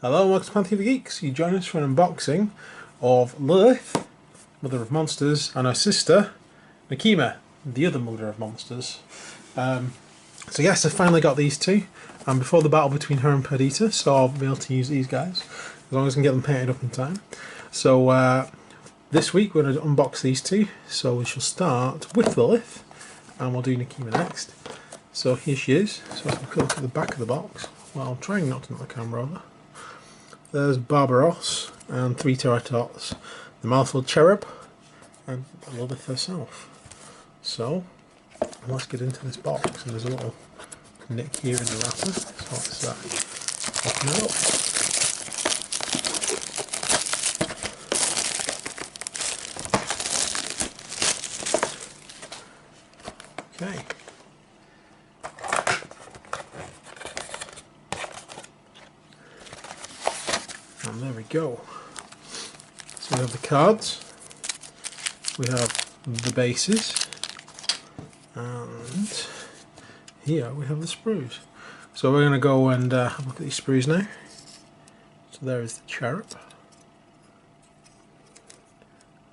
Hello and welcome to Potg Geeks. You join us for an unboxing of Lilith, Mother of Monsters, and her sister, Nekima, the other Mother of Monsters. So yes, I finally got these two, and before the battle between her and Perdita, so I'll be able to use these guys, as long as I can get them painted up in time. So this week we're going to unbox these two, so we shall start with Lilith, and we'll do Nekima next. So here she is. So let's look at the back of the box. Well, I'm trying not to knock the camera over. There's Barbaros and 3 Terratots, the Malifaux cherub, and Lilith herself. So let's get into this box. And there's a little nick here in the wrapper, so let's open it up. Okay. And there we go. So we have the cards, we have the bases, and here we have the sprues. So we're going to go and have a look at these sprues now. So there is the cherub,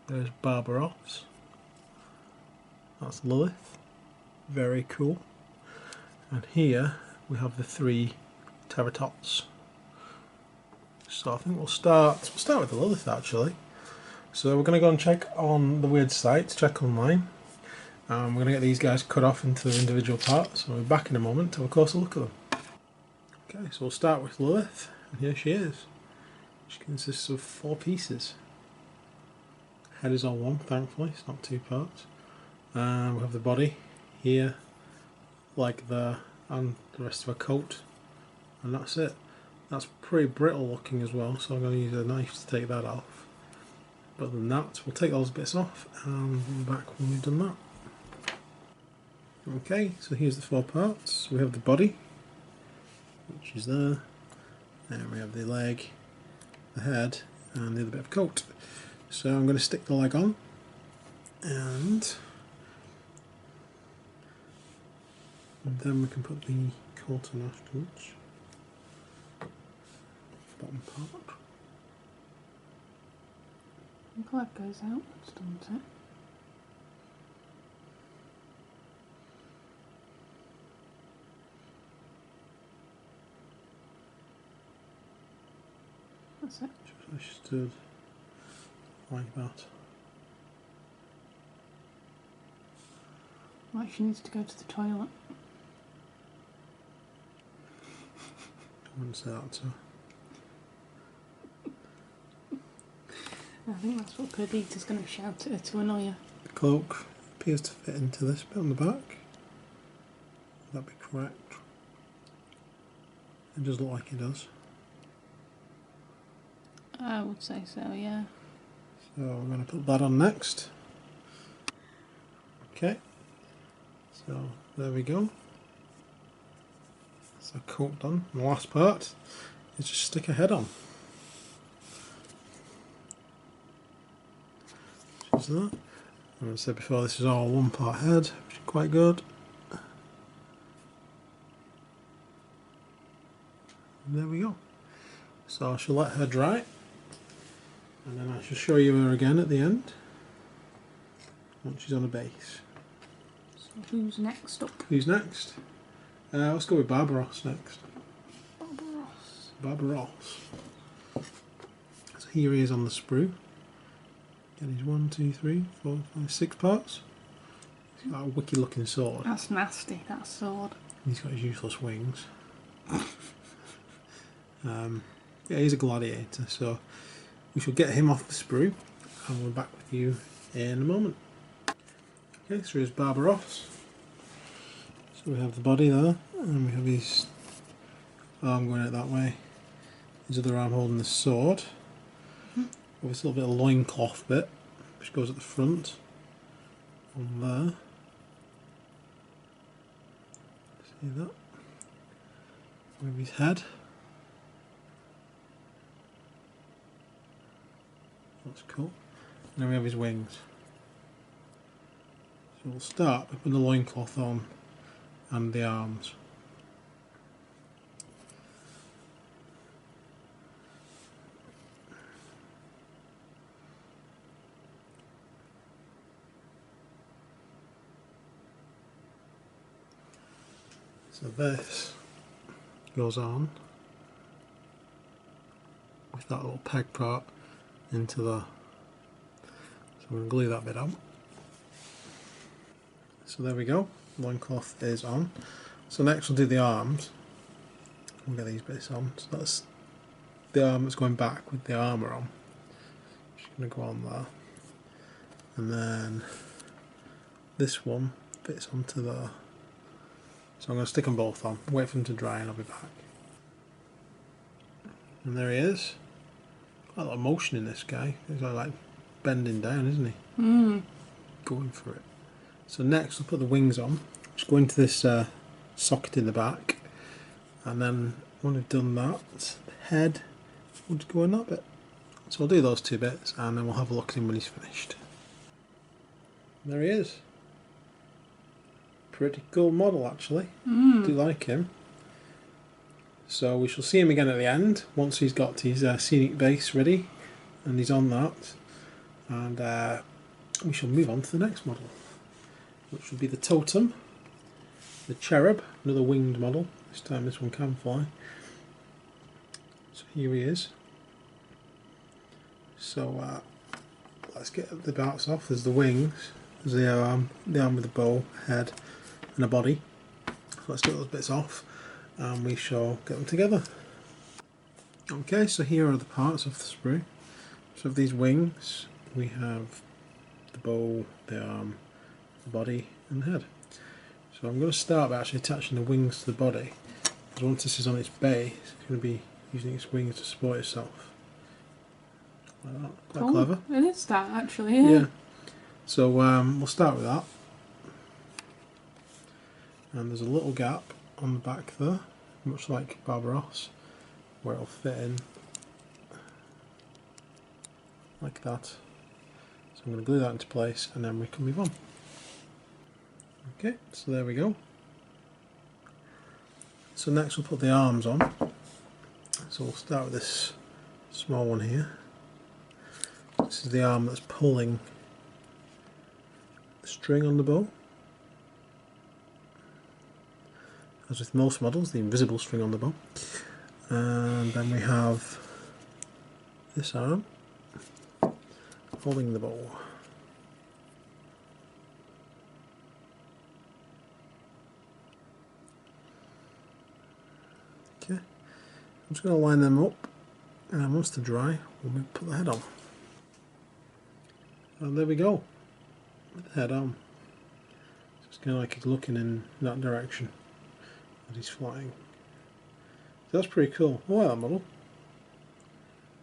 there's Barbaros, that's Lilith, very cool, and here we have the 3 Terratots. So I think we'll start with the Lilith actually. So we're going to go and check on the weird sites, check online. We're going to get these guys cut off into their individual parts. So we'll be back in a moment to have a closer look at them. Okay, so we'll start with Lilith, and here she is. She consists of 4 pieces. Head is all one, thankfully, it's not 2 parts. We have the body here, like there, and the rest of her coat, and that's it. That's pretty brittle looking as well, so I'm going to use a knife to take that off. But other than that, we'll take those bits off and we'll be back when we've done that. Okay, so here's the 4 parts. We have the body, which is there, and we have the leg, the head, and the other bit of coat. So I'm going to stick the leg on, and then we can put the coat on afterwards. Bottom part. The glove goes out, doesn't it? That's it. So she stood like that. Like she needs to go to the toilet. I wouldn't say that to her. I think that's what Perdita's going to shout at her to annoy her. The cloak appears to fit into this bit on the back. Would that be correct? It does look like it does. I would say so, yeah. So we're going to put that on next. Okay, so there we go. That's our coat done. And the last part is just stick a head on. Which is that. As I said before, this is all 1 part head, which is quite good. And there we go. So I shall let her dry, and then I shall show you her again at the end once she's on a base. So who's next up? Who's next? Let's go with Barbaros next. Barbaros. Barbaros. So here he is on the sprue. Again, he's 1, 2, 3, 4, 5, 6 parts. He's got a wicked looking sword. That's nasty, that sword. He's got his useless wings. Yeah, he's a gladiator, so we shall get him off the sprue and we're back with you in a moment. Okay, so here's Barbaros. So we have the body there, and we have his arm going out that way, his other arm holding the sword. With this little bit of loincloth bit, which goes at the front, on there. See that? With his head. That's cool. And then we have his wings. So we'll start by putting the loincloth on and the arms. So this goes on with that little peg part into the. So I'm going to glue that bit on. So there we go, loincloth is on. So next we'll do the arms. We'll get these bits on. So that's the arm that's going back with the armour on. Just going to go on there. And then this one fits onto the. So I'm going to stick them both on, wait for them to dry and I'll be back. And there he is. Quite a lot of motion in this guy. He's like bending down, isn't he? Mm. Going for it. So next we'll put the wings on. Just go into this socket in the back, and then when we've done that, the head will just go in that bit. So we'll do those two bits and then we'll have a look at him when he's finished. There he is. Pretty cool model actually. Do like him. So we shall see him again at the end once he's got his scenic base ready and he's on that, and we shall move on to the next model, which will be the totem, the cherub, another winged model. This time this one can fly. So here he is. So let's get the parts off. There's the wings, there's the arm with the bow, head and a body. So let's get those bits off and we shall get them together. Okay, so here are the parts of the sprue. So of these wings we have the bow, the arm, the body and the head. So I'm going to start by actually attaching the wings to the body, because once this is on its base it's going to be using its wings to support itself. Like that. Quite clever. It is that actually, yeah. Yeah. So we'll start with that. And there's a little gap on the back there, much like Barbaros, where it'll fit in like that. So I'm going to glue that into place and then we can move on. Okay, so there we go. So next we'll put the arms on. So we'll start with this small one here. This is the arm that's pulling the string on the bow. As with most models, the invisible string on the bow. And then we have this arm holding the bow. Okay, I'm just going to line them up, and once they're dry, we'll put the head on. And there we go, with the head on. So it's kind of like he's looking in that direction as he's flying. So that's pretty cool. I like that model.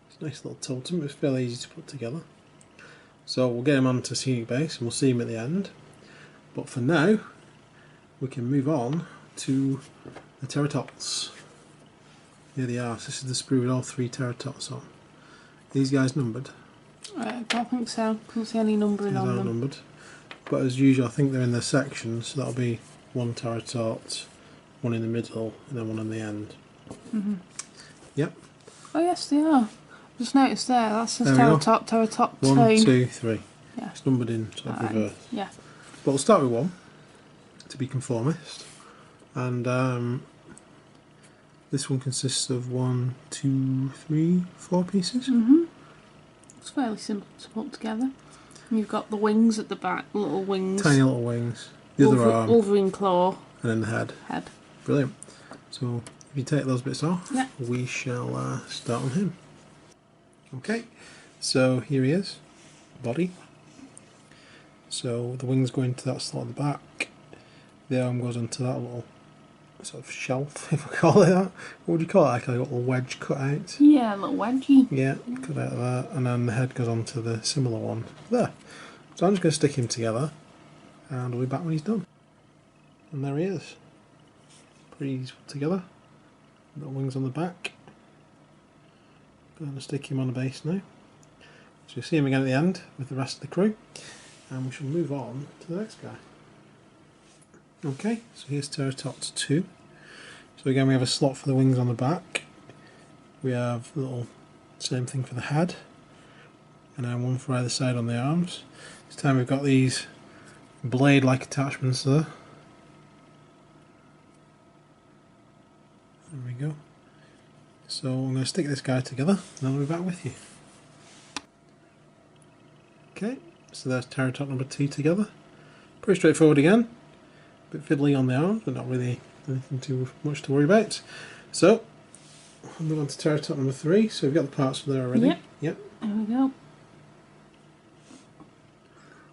It's a nice little totem. It's fairly easy to put together. So we'll get him onto scenic base and we'll see him at the end. But for now, we can move on to the Terratops. Here they are. So this is the sprue with all three Terratops on. These guys numbered? I don't think so. Can't see any numbering on them. Numbered. But as usual, I think they're in their sections. So that'll be one Terratops, one in the middle, and then one on the end. Yep. Oh yes, they are. Just noticed there. That says Terratop 2. 1, 2, 3. Yeah. It's numbered in sort of reverse. Yeah. But we'll start with 1 to be conformist, and this one consists of 1, 2, 3, 4 pieces. It's fairly simple to put together. And you've got the wings at the back, little wings. Tiny little wings. The other arm. Wolverine claw. And then the head. Head. Brilliant. So if you take those bits off, yeah, we shall start on him. Okay, so here he is, body. So the wings go into that slot at the back. The arm goes into that little sort of shelf, if I call it that. What would you call it? Like a little wedge cut out? Yeah, a little wedgie. Yeah, cut out of that. And then the head goes onto the similar one there. So I'm just going to stick him together and we'll be back when he's done. And there he is. Pretty easy to put together. Little wings on the back. Going to stick him on the base now. So you'll see him again at the end with the rest of the crew. And we shall move on to the next guy. Okay, so here's Terratops 2. So again we have a slot for the wings on the back. We have a little same thing for the head. And then one for either side on the arms. This time we've got these blade-like attachments there. There we go. So I'm going to stick this guy together and then I'll be back with you. Okay, so there's Pterotot number 2 together. Pretty straightforward again. A bit fiddly on the arms, but not really anything too much to worry about. So, I'll move on to Pterotot number 3. So we've got the parts there already. Yep. There we go.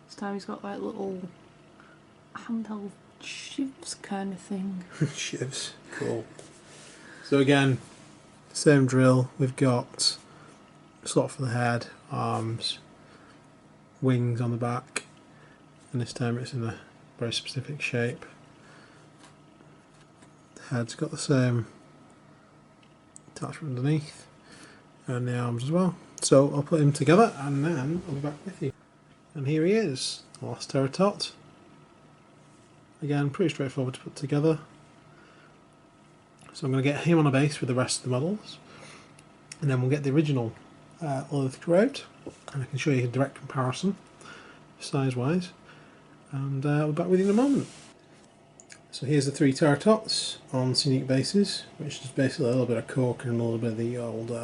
This time he's got like little handheld shivs kind of thing. Shivs, cool. So again, same drill. We've got slot for the head, arms, wings on the back, and this time it's in a very specific shape. The head's got the same attachment underneath, and the arms as well. So I'll put him together and then I'll be back with you. And here he is, the last Pterotot. Again, pretty straightforward to put together. So I'm going to get him on a base with the rest of the models, and then we'll get the original Lilith crew out, and I can show you a direct comparison size wise, and I'll be back with you in a moment. So here's the 3 Pterotots on scenic bases, which is basically a little bit of cork and a little bit of the old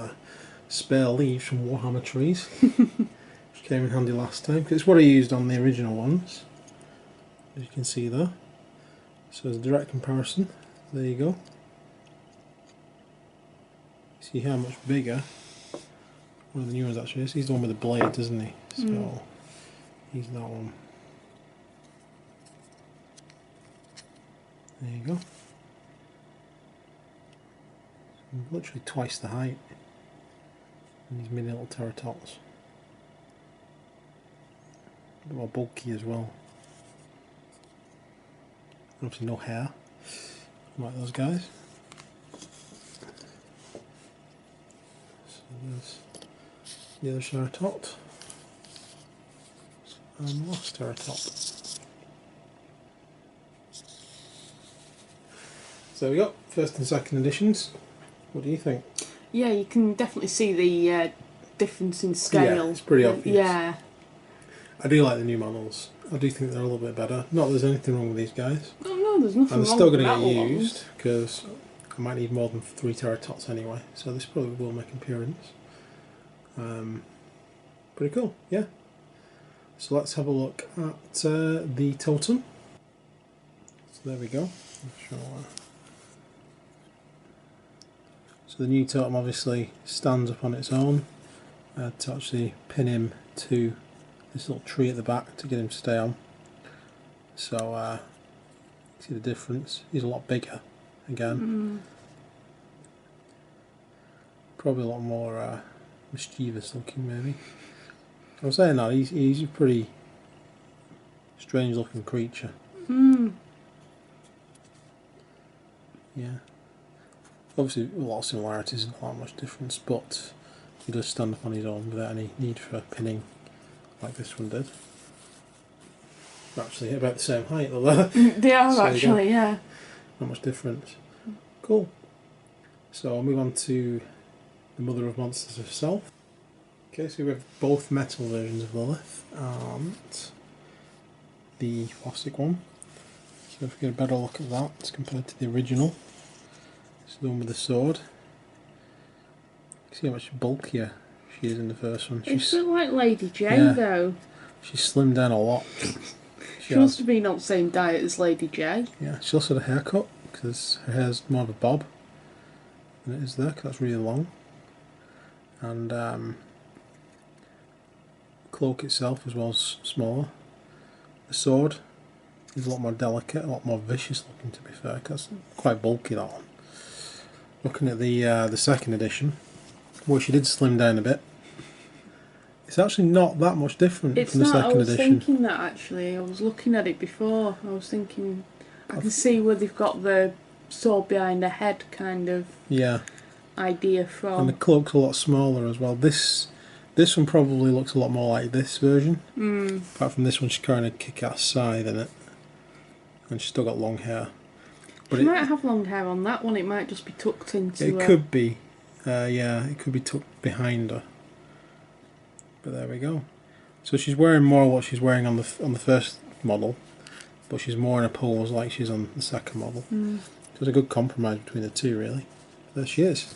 spare leaves from Warhammer trees, which came in handy last time, because it's what I used on the original ones, as you can see there. So as a direct comparison, there you go. See how much bigger one of the new ones actually is. He's the one with the blade, isn't he? So he's that one. There you go. Literally twice the height. And these mini little Pterotots. A bit more bulky as well. Obviously no hair, like those guys. So there's the other Pterotot. And the last Pterotot. So there we go, first and second editions. What do you think? Yeah, you can definitely see the difference in scale. Yeah, it's pretty obvious. Yeah. I do like the new models. I do think they're a little bit better. Not that there's anything wrong with these guys. Oh no, there's nothing and they're wrong still with going to get that used, because I might need more than 3 Pterotots anyway, so this probably will make an appearance. Pretty cool, yeah. So let's have a look at the totem. So there we go. So the new totem obviously stands up on its own. To actually pin him to this little tree at the back to get him to stay on. So see the difference. He's a lot bigger again. Probably a lot more mischievous looking maybe. I was saying that he's a pretty strange looking creature. Yeah. Obviously a lot of similarities and not much difference, but he does stand up on his own without any need for pinning like this one did. They're actually about the same height though. They are so actually, yeah. Not much difference. Cool. So I'll move on to the Mother of Monsters herself. Okay, so we have both metal versions of Lilith and the plastic one. So if we get a better look at that as compared to the original. It's the one with the sword. You can see how much bulkier she is in the first one. It's a bit like Lady J though. She's slimmed down a lot. She must have been on the same diet as Lady J. Yeah, she also had a haircut because her hair's more of a bob than it is there, because that's really long. And cloak itself as well is smaller. The sword is a lot more delicate, a lot more vicious looking to be fair, because it's quite bulky that one. Looking at the second edition, well, she did slim down a bit. It's actually not that much different from the second edition. I was thinking that actually. I was looking at it before. I was thinking, I can see where they've got the sword behind the head kind of idea from. And the cloak's a lot smaller as well. This one probably looks a lot more like this version. Apart from this one, she's carrying a kick-ass scythe in it, and she's still got long hair. But she might have long hair on that one. It might just be tucked into. It could be, yeah. It could be tucked behind her. But there we go. So she's wearing more what she's wearing on the first model, but she's more in a pose like she's on the second model. So it's a good compromise between the two, really. there she is.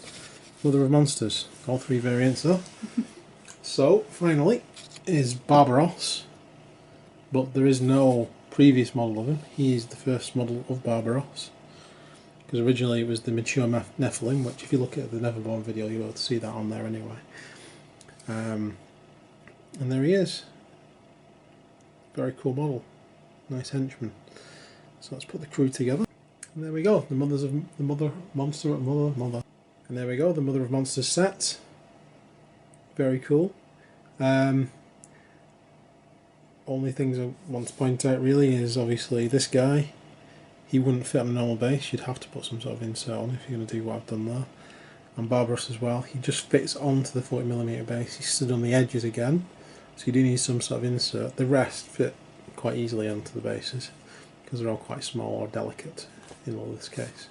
Mother of Monsters. All three variants though. So, finally, is Barbaros. But there is no previous model of him. He is the first model of Barbaros. Because originally it was the mature Nephilim, which if you look at the Neverborn video you'll be able to see that on there anyway. And there he is. Very cool model. Nice henchman. So let's put the crew together. And there we go, the Mother of Monster. And there we go, the Mother of Monsters set. Very cool. Only things I want to point out really is obviously this guy. He wouldn't fit on a normal base, you'd have to put some sort of insert on if you're going to do what I've done there. And Barbaros as well, he just fits onto the 40mm base, he's stood on the edges again, so you do need some sort of insert. The rest fit quite easily onto the bases, because they're all quite small or delicate in all this case.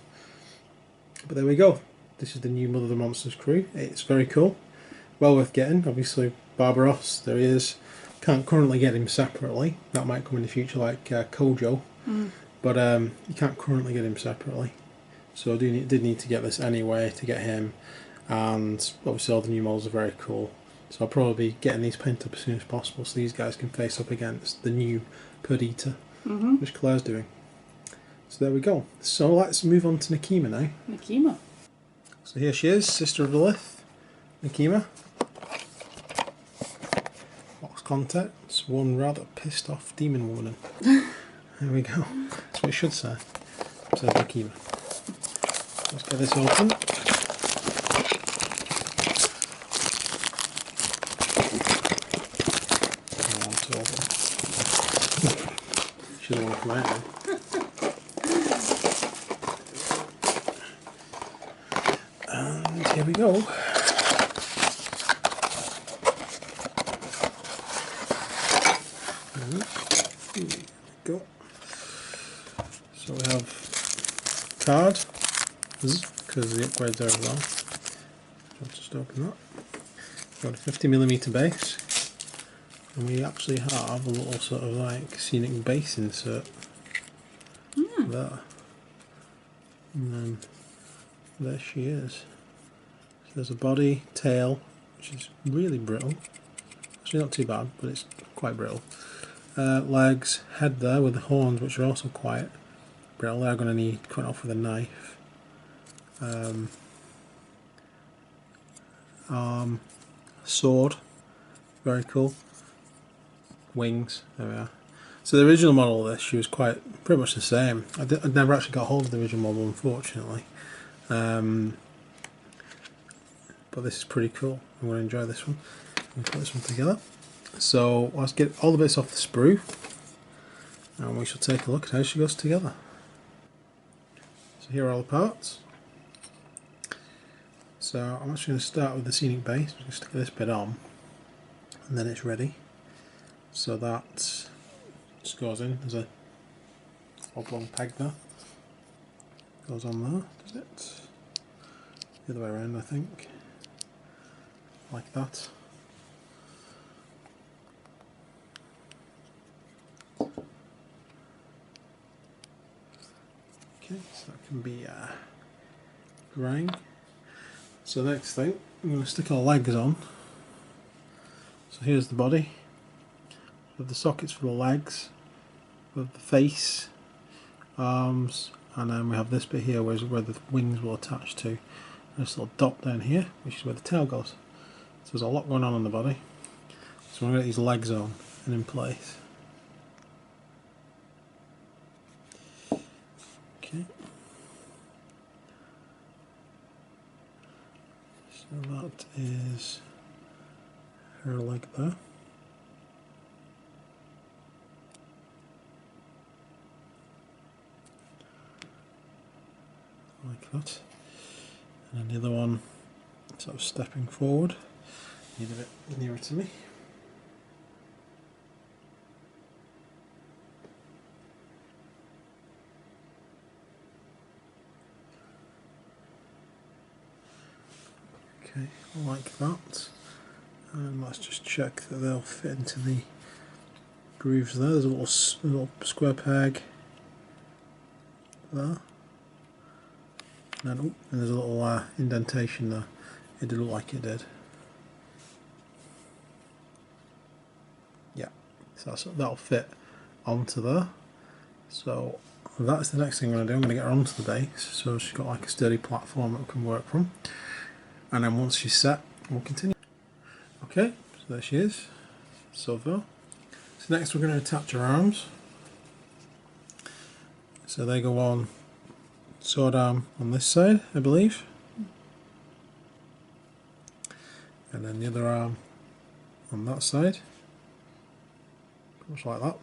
But there we go, this is the new Mother of the Monsters crew, it's very cool, well worth getting. Obviously Barbaros, there he is, can't currently get him separately, that might come in the future like Kojo. But you can't currently get him separately, so I did need to get this anyway to get him, and obviously all the new models are very cool, so I'll probably be getting these painted up as soon as possible so these guys can face up against the new Perdita, which Claire's doing. So there we go. So let's move on to Nekima now. Nekima. So here she is, sister of Lilith, Nekima. Box contents, one rather pissed off demon woman. There we go. That's what it should say. It says Nekima. Let's get this open. I want to open. She doesn't want to come out now. And here we go. Here we go. So we have card, because the upgrades there as well. So I'll just open that. We've got a 50mm base, and we actually have a little sort of like scenic base insert there. And then there she is. So there's a body, tail, which is really brittle. Actually not too bad, but it's quite brittle. Legs, head there with the horns, which are also quite brittle. They're going to need cutting off with a knife. Arm, sword, very cool. Wings, there we are. So the original model of this, she was pretty much the same. I'd never actually got hold of the original model, unfortunately. But this is pretty cool. I'm going to enjoy this one. I'll put this one together. So let's get all the bits off the sprue, and we shall take a look at how she goes together. So here are all the parts. So I'm actually going to start with the scenic base. I'm just stick this bit on, and then it's ready. So that just goes in. There's a oblong peg there. Goes on there, does it? The other way around, I think. Like that. Okay, so that can be graying. So next thing, I'm going to stick our legs on. So here's the body, with the sockets for the legs, with the face, arms, and then we have this bit here where the wings will attach to. This little dot down here, which is where the tail goes. So there's a lot going on the body. So I'm going to get these legs on and in place. Okay. So that is her leg there. Like that. And then the other one sort of stepping forward. Need a bit nearer to me. Okay, like that. And let's just check that they'll fit into the grooves there. There's a little square peg there. And, and there's a little indentation there. It did look like it did. Yeah, so that'll fit onto there. So that's the next thing I'm going to do. I'm going to get her onto the base so she's got like a sturdy platform that we can work from. And then once she's set, we'll continue. Okay, so there she is, so far. So next we're going to attach her arms. So they go on sword arm on this side, I believe. And then the other arm on that side. Just like that.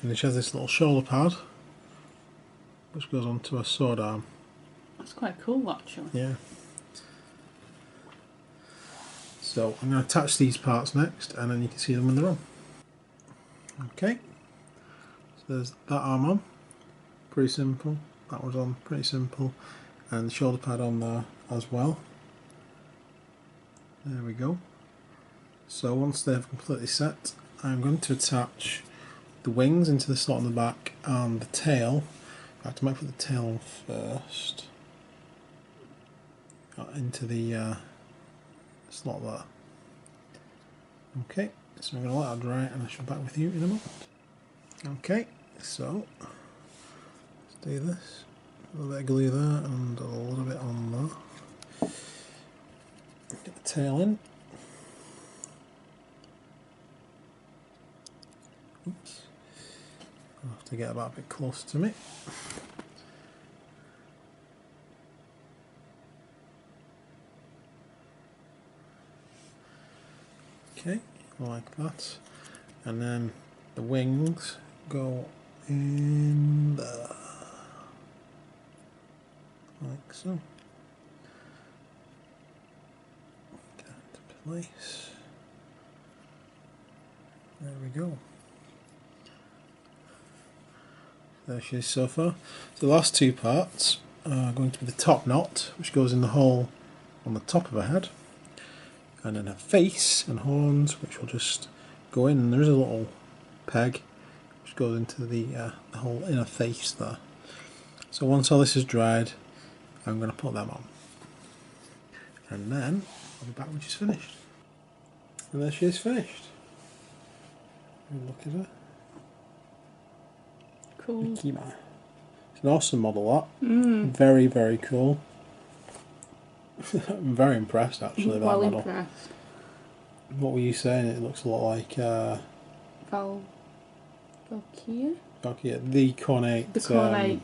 And then she has this little shoulder pad which goes onto a sword arm. That's quite cool actually. Yeah. So I'm going to attach these parts next and then you can see them when they're on. Okay. So there's that arm on. Pretty simple. That was on, pretty simple. And the shoulder pad on there as well. There we go. So once they're completely set, I'm going to attach the wings into the slot on the back and the tail. In fact, I might put the tail on first. Into the slot there. Okay, so I'm going to let that dry and I shall be back with you in a moment. Okay, so let's do this. A little bit of glue there and a little bit on there. Get the tail in. Oops. I'll have to get that a bit closer to me. Okay, like that. And then the wings go in there. Like so. Get it into place. There we go. There she is so far. So the last two parts are going to be the top knot, which goes in the hole on the top of her head, and then her face and horns, which will just go in. And there is a little peg which goes into the whole inner face there. So once all this is dried, I'm going to put them on, and then I'll be back when she's finished. And there she is finished. Look at her. Cool. Nekima. It's an awesome model, that. Very, very cool. I'm very impressed actually with that model. Impressed. What were you saying? It looks a lot like Valkyria? Valkyria, the Cornate. The Cornate.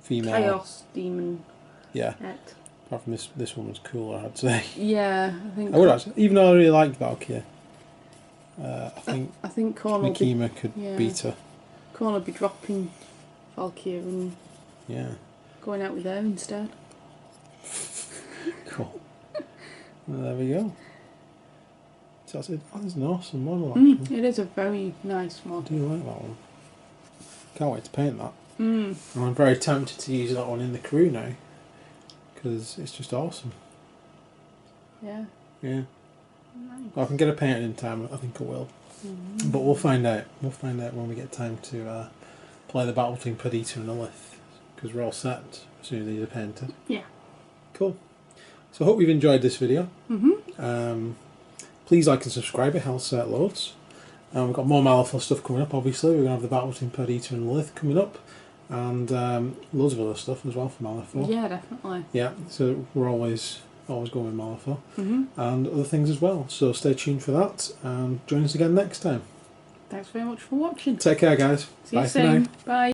Female. Chaos demon. Yeah. Act. Apart from this one was cooler, I'd say. Yeah, I think. I would actually, even though I really liked Valkyria, I think Corn Nekima could beat her. Corn will be dropping Valkyria and going out with her instead. Cool. Well, there we go. So that's it. Oh, that's an awesome model actually. It is a very nice model. I do like that one. Can't wait to paint that. And I'm very tempted to use that one in the crew now because it's just awesome. Yeah. Yeah. Nice. Well, if I can get it painted in time, I think I will. But we'll find out. We'll find out when we get time to play the battle between Perdita and Lilith, because we're all set as soon as these are painted. Yeah. Cool. So I hope you've enjoyed this video. Please like and subscribe, it helps out loads. We've got more Malifaux stuff coming up, obviously. We're going to have the battle between Perdita and Lilith coming up, and loads of other stuff as well for Malifaux. Yeah, definitely. Yeah, so we're always going with Malifaux, and other things as well. So stay tuned for that, and join us again next time. Thanks very much for watching. Take care, guys. See you soon. Bye.